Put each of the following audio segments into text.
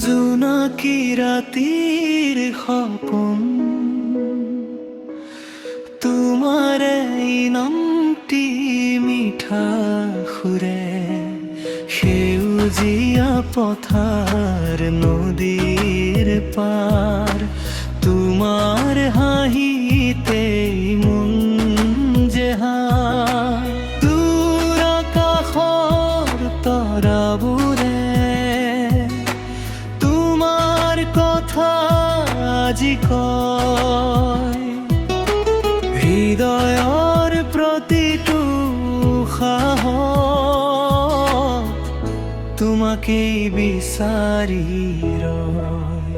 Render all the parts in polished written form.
জোনাকি ৰাতিৰ সপোন তোমাৰ এই নামটি মিঠা সুৰে সেউজীয়া পথাৰ নদীৰ পাৰ তোমাৰ হাঁহিতে মন জেহাৰ দূৰ আকাশৰ তৰাবোৰে তোমাৰ কথা আজি কয় হৃদয়ৰ প্ৰতিটো সাহস তোমাকেই বিচাৰি ৰয়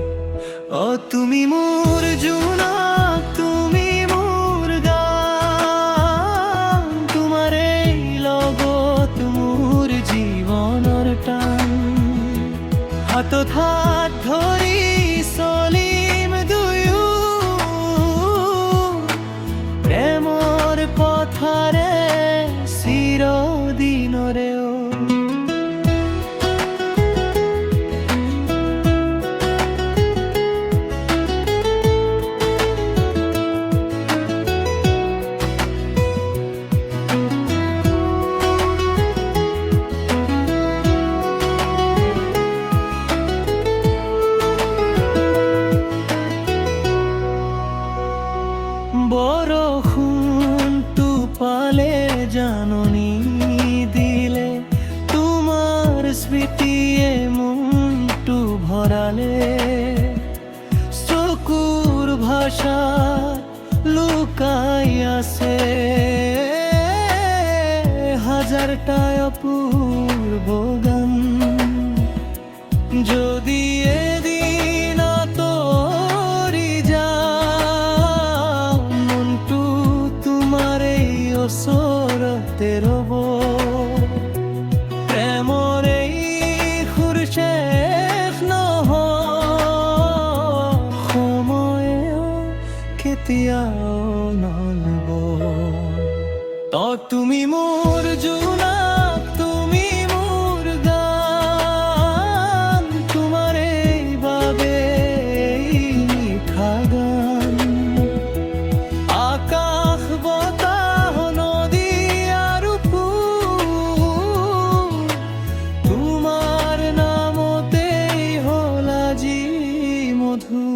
অ তুমি মোৰ জোনাক তুমি মোৰ গান তোমাৰ এই লগত মোৰ জীৱনৰ টান হাতত হাত ধৰি চলিম দুয়ো প্ৰেমৰ পথাৰে চিৰদিনৰেও বৰষুণটো পালে জাননী দিলে তোমাৰ স্মৃতিয়ে মনটো ভৰালে চকুৰ ভাষাত লুকাই আছে হাজাৰটা অপূৰ্ব গান যদি এদিন আঁতৰি যাওঁ মনটো তোমাৰ এই ওচৰতে ৰ'ব প্ৰেমৰ এই সুৰ শেষ নহয় সময়েও কেতিয়াও নলব তো তুমি মোৰ জোনাক তুমি মোৰ গান তোমাৰ এই বাবে এই মিঠা গান আকাশ বতাহ নদী আৰু ফুল তোমাৰ নামতেই হ'ল আজি মধুৰ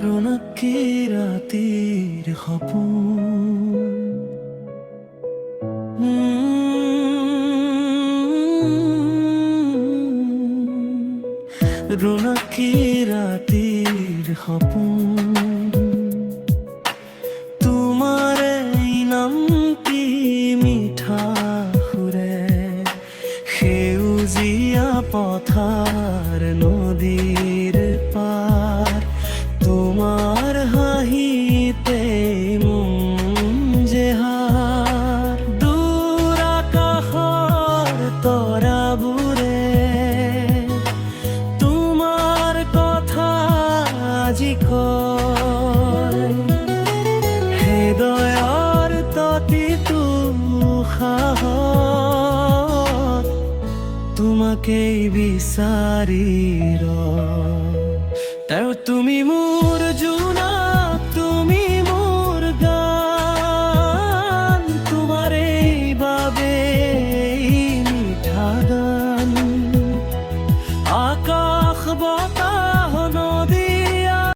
রোনাকি ৰাতিৰ সপোন রোনাকি ৰাতিৰ সপোন তোমাৰ এই নামটি মিঠা সুৰে সেউজীয়া পথাৰ নদীৰ পাৰ তোমার হাঁহিতে মন জেহাৰ দূৰ আকাশৰ তৰাবোৰে তোমাৰ কথা আজি কয় হৃদয়ৰ প্ৰতিটো সাহস তোমাকেই বিচাৰি ৰয়